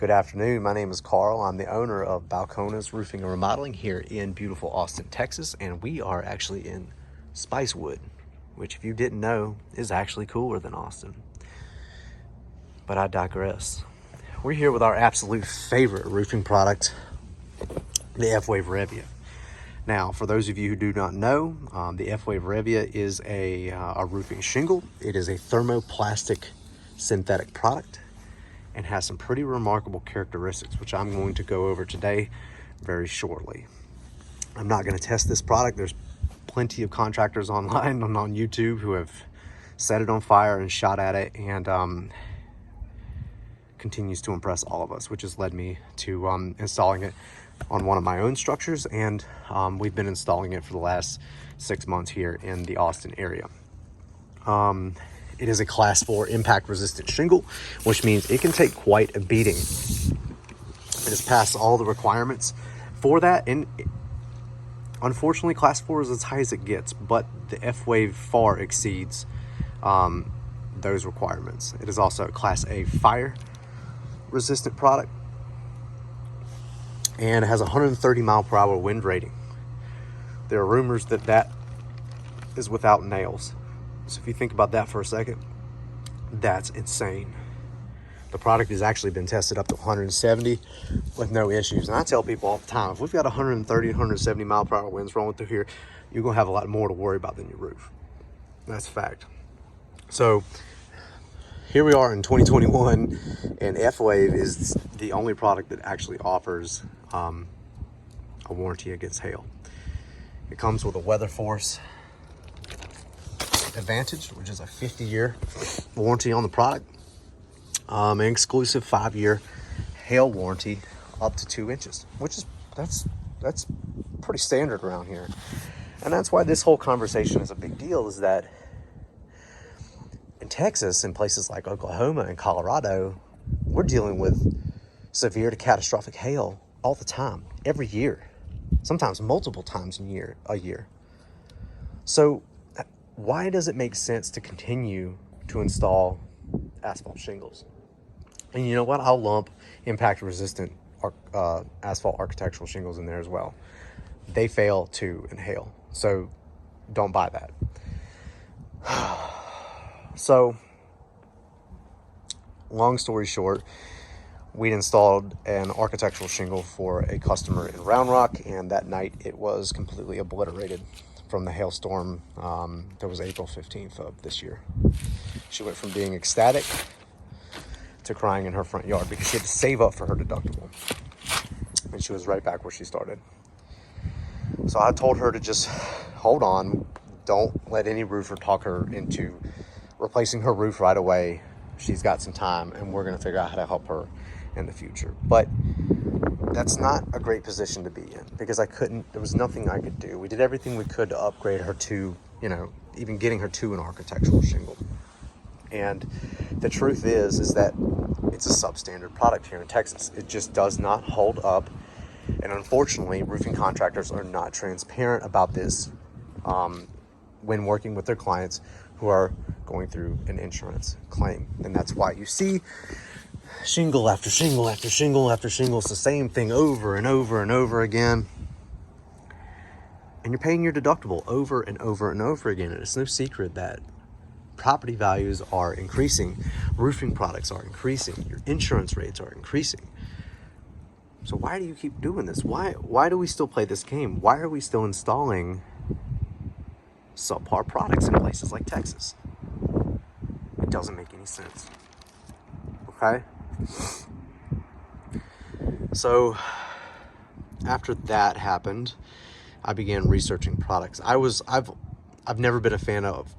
Good afternoon. My name is Carl. I'm the owner of Balcones Roofing and Remodeling here in beautiful Austin, Texas, and we are actually in Spicewood, which, if you didn't know, is actually cooler than Austin. But I digress. We're here with our absolute favorite roofing product, the F-Wave Revia. Now, for those of you who do not know, the F-Wave Revia is a roofing shingle. It is a thermoplastic synthetic product and has some pretty remarkable characteristics, which I'm going to go over today very shortly. I'm not going to test this product. There's plenty of contractors online and on YouTube who have set it on fire and shot at it, and continues to impress all of us, which has led me to installing it on one of my own structures, and we've been installing it for the last 6 months here in the Austin area. It is a class 4 impact resistant shingle, which means it can take quite a beating. It has passed all the requirements for that, and unfortunately class 4 is as high as it gets, but the F-Wave far exceeds those requirements. It is also a class A fire resistant product, and it has 130 mile per hour wind rating. There are rumors that that is without nails. So if you think about that for a second, that's insane. The product has actually been tested up to 170 with no issues. And I tell people all the time, if we've got 130, 170 mile per hour winds rolling through here, you're gonna have a lot more to worry about than your roof. That's a fact. So here we are in 2021, and F-Wave is the only product that actually offers a warranty against hail. It comes with a weather force advantage, which is a 50-year warranty on the product, an exclusive 5-year hail warranty up to 2 inches, which is that's pretty standard around here. And that's why this whole conversation is a big deal, is that in Texas and places like Oklahoma and Colorado, we're dealing with severe to catastrophic hail all the time, every year, sometimes multiple times a year. So why does it make sense to continue to install asphalt shingles? And you know what? I'll lump impact resistant asphalt architectural shingles in there as well. They fail to inhale, so don't buy that. So long story short, we'd installed an architectural shingle for a customer in Round Rock, and that night it was completely obliterated from the hailstorm that was April 15th of this year. She went from being ecstatic to crying in her front yard because she had to save up for her deductible. And she was right back where she started. So I told her to just hold on. Don't let any roofer talk her into replacing her roof right away. She's got some time, and we're going to figure out how to help her in the future. But that's not a great position to be in, because there was nothing I could do. We did everything we could to upgrade her to, even getting her to an architectural shingle. And the truth is that it's a substandard product here in Texas. It just does not hold up. And unfortunately, roofing contractors are not transparent about this when working with their clients who are going through an insurance claim. And that's why you see shingle after shingle after shingle after shingle. It's the same thing over and over and over again. And you're paying your deductible over and over and over again. And it's no secret that property values are increasing. Roofing products are increasing. Your insurance rates are increasing. So why do you keep doing this? Why do we still play this game? Why are we still installing subpar products in places like Texas? It doesn't make any sense. Okay? So after that happened, I began researching products. I've never been a fan of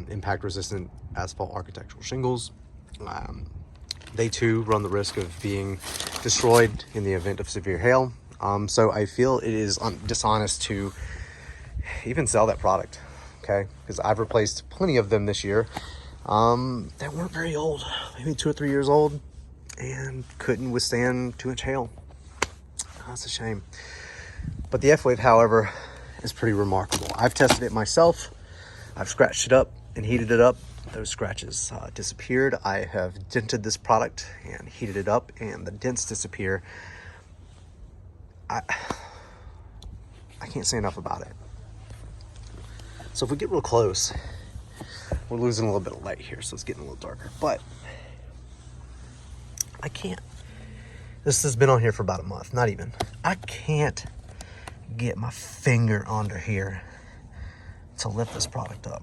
impact resistant asphalt architectural shingles. They too run the risk of being destroyed in the event of severe hail. So I feel it is dishonest to even sell that product. Okay, because I've replaced plenty of them this year that weren't very old, maybe 2 or 3 years old, and couldn't withstand 2-inch hail. That's a shame. But the F-Wave, however, is pretty remarkable. I've tested it myself. I've scratched it up and heated it up those scratches disappeared. I have dented this product and heated it up, and the dents disappear. I can't say enough about it. So if we get real close, we're losing a little bit of light here, so it's getting a little darker. But I can't. This has been on here for about a month, not even. I can't get my finger under here to lift this product up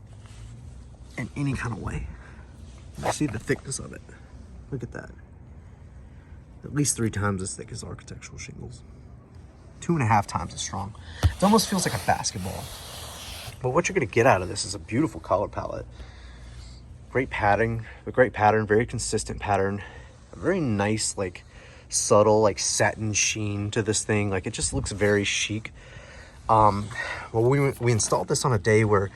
in any kind of way. You see the thickness of it. Look at that. At least 3 times as thick as architectural shingles. 2.5 times as strong. It almost feels like a basketball. But what you're gonna get out of this is a beautiful color palette. Great pattern, very consistent pattern. A very nice, like, subtle, like, satin sheen to this thing. Like, it just looks very chic. Well, we installed this on a day where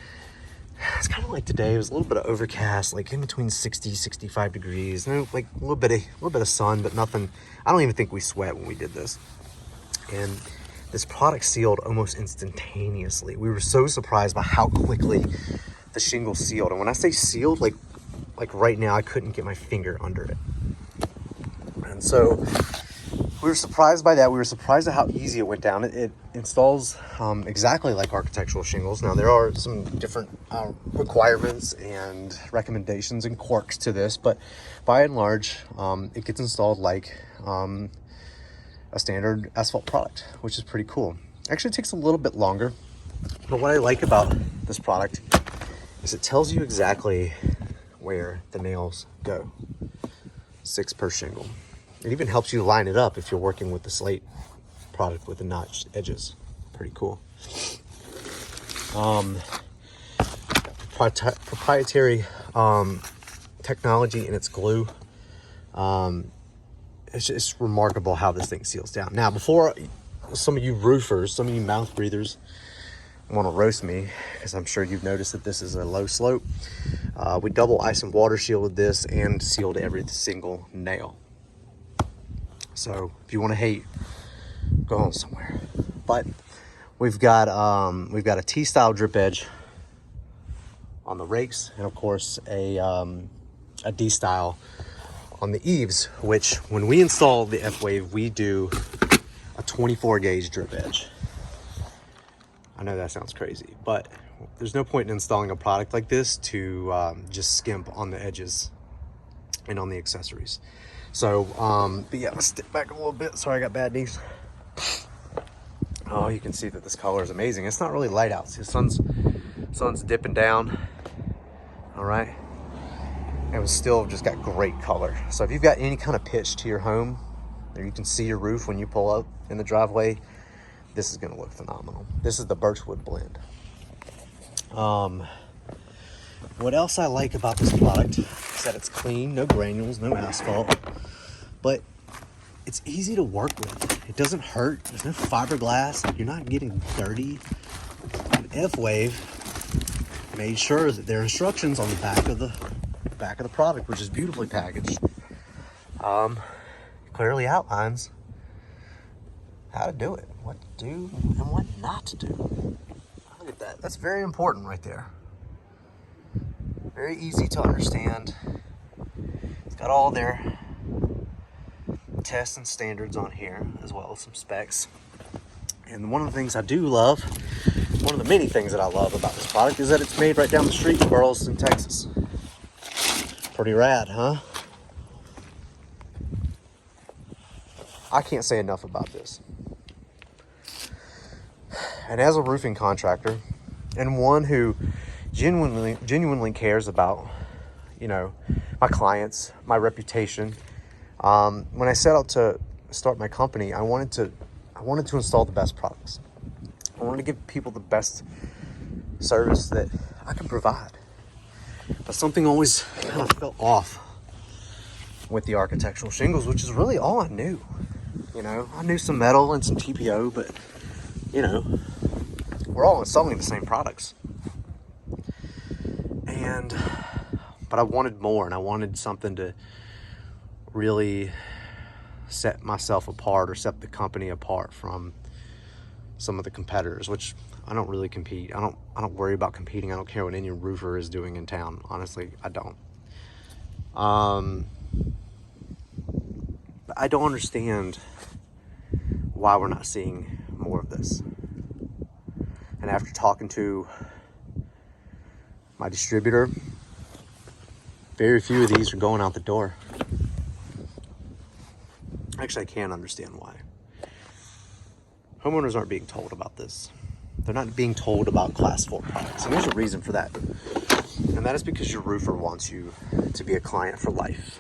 it's kind of like today. It was a little bit of overcast, like in between 60, 65 degrees. No, like a little bit of sun, but nothing. I don't even think we sweat when we did this. And this product sealed almost instantaneously. We were so surprised by how quickly the shingle sealed. And when I say sealed, like right now, I couldn't get my finger under it. And so we were surprised by that. We were surprised at how easy it went down. It installs exactly like architectural shingles. Now, there are some different requirements and recommendations and quirks to this, but by and large, it gets installed like a standard asphalt product, which is pretty cool. Actually, it takes a little bit longer, but what I like about this product is it tells you exactly where the nails go. 6 per shingle. It even helps you line it up if you're working with the slate product with the notched edges. Pretty cool. Proprietary technology in its glue. It's just remarkable how this thing seals down. Now, before some of you roofers, some of you mouth breathers want to roast me, because I'm sure you've noticed that this is a low slope, we double ice and water shielded this and sealed every single nail. So if you want to hate, go home somewhere. But we've got a T-style drip edge on the rakes, and of course a D-style on the eaves, which when we install the F-Wave, we do a 24 gauge drip edge. I know that sounds crazy, but there's no point in installing a product like this to just skimp on the edges and on the accessories. So, but yeah, let's step back a little bit. Sorry, I got bad knees. Oh, you can see that this color is amazing. It's not really light out. See, the sun's dipping down. All right. And it's still just got great color. So if you've got any kind of pitch to your home, or you can see your roof when you pull up in the driveway, this is gonna look phenomenal. This is the birchwood blend. What else I like about this product is that it's clean, no granules, no asphalt, but it's easy to work with. It doesn't hurt. There's no fiberglass. You're not getting dirty. F-Wave made sure that there are instructions on the back of the product, which is beautifully packaged. Clearly outlines how to do it, what to do and what not to do. Look at that. That's very important right there. Very easy to understand. It's got all their tests and standards on here, as well as some specs. And one of the things I do love, one of the many things that I love about this product, is that it's made right down the street in Burleson, Texas. Pretty rad, huh? I can't say enough about this. And as a roofing contractor, and one who genuinely cares about, you know, my clients, my reputation, when I set out to start my company, I wanted to install the best products. I wanted to give people the best service that I can provide. But something always kind of felt off with the architectural shingles, which is really all I knew. You know, I knew some metal and some TPO, but, you know, we're all installing the same products. But I wanted more, and I wanted something to really set myself apart, or set the company apart from some of the competitors, which I don't really compete. I don't worry about competing. I don't care what any roofer is doing in town. Honestly, I don't. But I don't understand why we're not seeing more of this. And after talking to my distributor, very few of these are going out the door. Actually, I can't understand why. Homeowners aren't being told about this. They're not being told about Class 4 products. And there's a reason for that. And that is because your roofer wants you to be a client for life.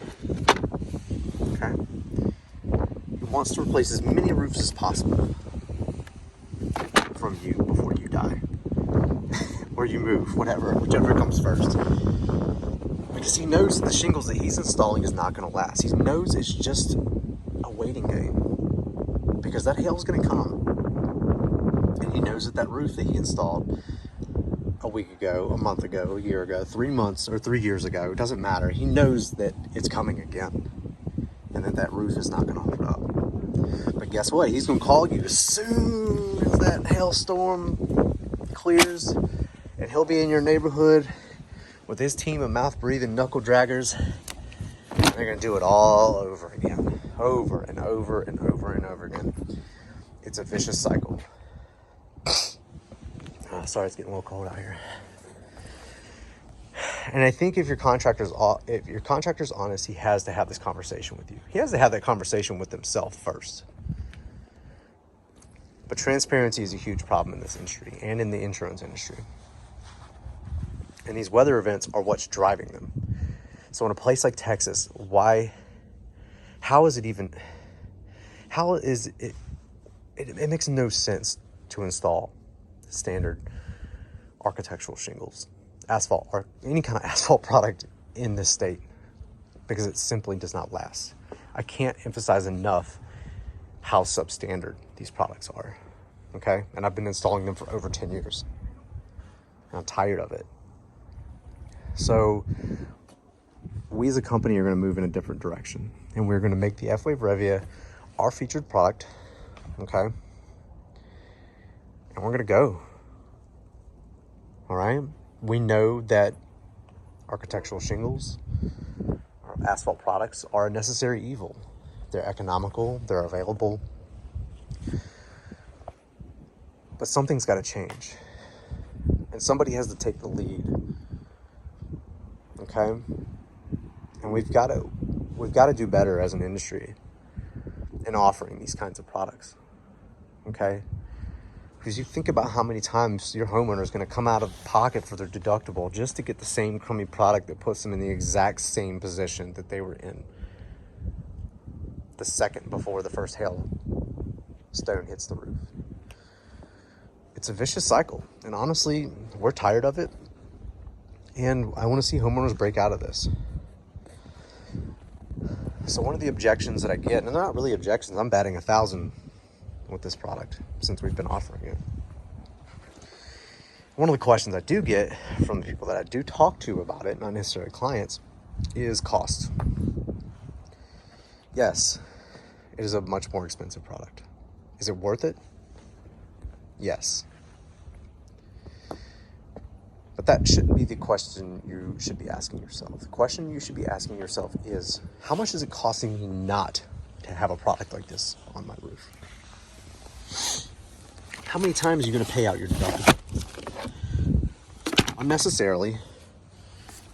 Okay? He wants to replace as many roofs as possible from you before you die. Or you move, whichever comes first. Because he knows the shingles that he's installing is not going to last. He knows it's just a waiting game. Because that hail's going to come. And he knows that roof that he installed a week ago, a month ago, a year ago, 3 months or 3 years ago, it doesn't matter. He knows that it's coming again. And that roof is not going to hold up. But guess what? He's going to call you as soon as that hailstorm clears. And he'll be in your neighborhood with his team of mouth-breathing knuckle draggers. And they're going to do it all over again. Over and over and over and over again. It's a vicious cycle. Sorry, it's getting a little cold out here. And I think if your contractor's honest, he has to have this conversation with you. He has to have that conversation with himself first. But transparency is a huge problem in this industry and in the insurance industry. And these weather events are what's driving them. So in a place like Texas, how is it, it makes no sense to install standard architectural shingles, asphalt, or any kind of asphalt product in this state, because it simply does not last. I can't emphasize enough how substandard these products are, okay? And I've been installing them for over 10 years. And I'm tired of it. So we as a company are going to move in a different direction, and we're going to make the F-Wave Revia our featured product, okay? And we're going to go, all right? We know that architectural shingles or asphalt products are a necessary evil. They're economical, they're available, but something's got to change, and somebody has to take the lead. Okay, and we've got to do better as an industry in offering these kinds of products. Okay, because you think about how many times your homeowner is going to come out of pocket for their deductible just to get the same crummy product that puts them in the exact same position that they were in the second before the first hailstone hits the roof. It's a vicious cycle, and honestly, we're tired of it. And I want to see homeowners break out of this. So one of the objections that I get, and they're not really objections, I'm batting 1,000 with this product since we've been offering it. One of the questions I do get from the people that I do talk to about it, not necessarily clients, is cost. Yes, it is a much more expensive product. Is it worth it? Yes. But that shouldn't be the question you should be asking yourself. The question you should be asking yourself is, how much is it costing me not to have a product like this on my roof? How many times are you going to pay out your deductible? Unnecessarily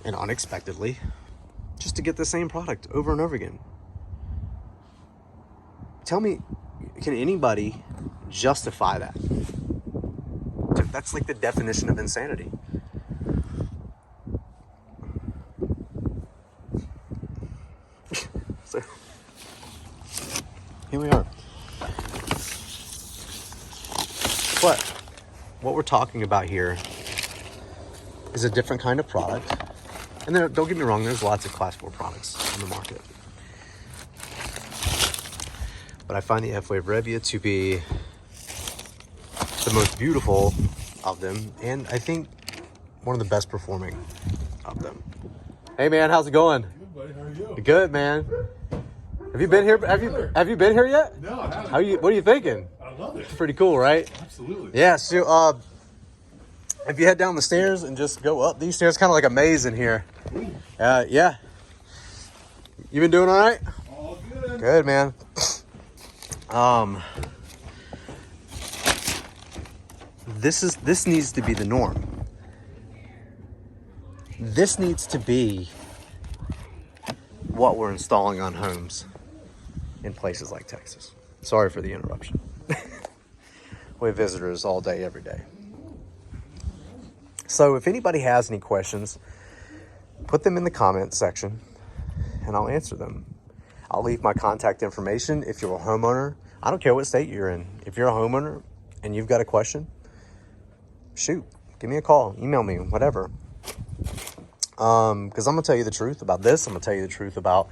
and unexpectedly, just to get the same product over and over again. Tell me, can anybody justify that? That's like the definition of insanity. So, here we are. But what we're talking about here is a different kind of product. And there, don't get me wrong, there's lots of Class 4 products on the market. But I find the F-Wave Revia to be the most beautiful of them, and I think one of the best performing of them. Hey man, how's it going? Good, buddy. How are you? Good, man. Have you been here? Have you been here yet? No, I haven't. What are you thinking? I I love it. Pretty cool, right? Absolutely. Yeah, so if you head down the stairs and just go up these stairs, kind of like a maze in here. Yeah. You been doing all right? All good. Good, man. This needs to be the norm. This needs to be what we're installing on homes in places like Texas. Sorry for the interruption. We have visitors all day, every day. So if anybody has any questions, put them in the comments section and I'll answer them. I'll leave my contact information. If you're a homeowner, I don't care what state you're in. If you're a homeowner and you've got a question, shoot, give me a call, email me, whatever. Because I'm gonna tell you the truth about this. I'm gonna tell you the truth about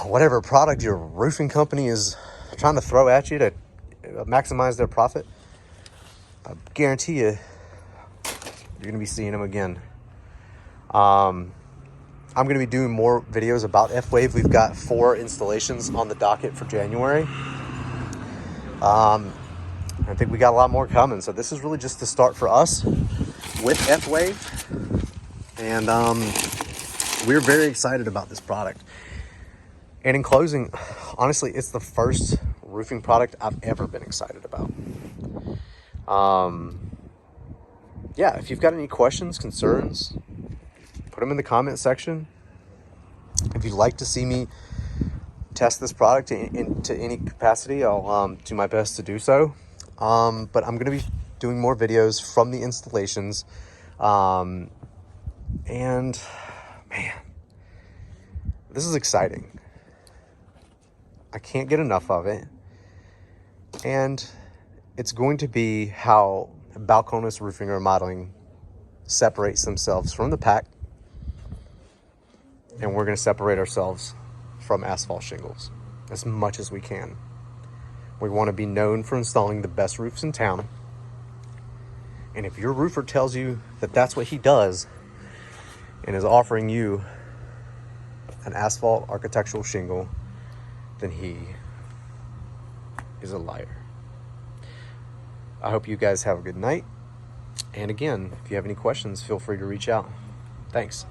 whatever product your roofing company is trying to throw at you to maximize their profit. I guarantee you, you're gonna be seeing them again. I'm gonna be doing more videos about F-Wave. We've got 4 installations on the docket for January. I think we got a lot more coming. So this is really just the start for us with F-Wave. And we're very excited about this product. And in closing, honestly, it's the first roofing product I've ever been excited about. Yeah, if you've got any questions, concerns, put them in the comment section. If you'd like to see me test this product into any capacity, I'll do my best to do so. But I'm going to be doing more videos from the installations. And man, this is exciting. I can't get enough of it. And it's going to be how Balcones Roofing Remodeling separates themselves from the pack. And we're going to separate ourselves from asphalt shingles as much as we can. We want to be known for installing the best roofs in town. And if your roofer tells you that that's what he does and is offering you an asphalt architectural shingle, then he is a liar. I hope you guys have a good night. And again, if you have any questions, feel free to reach out. Thanks.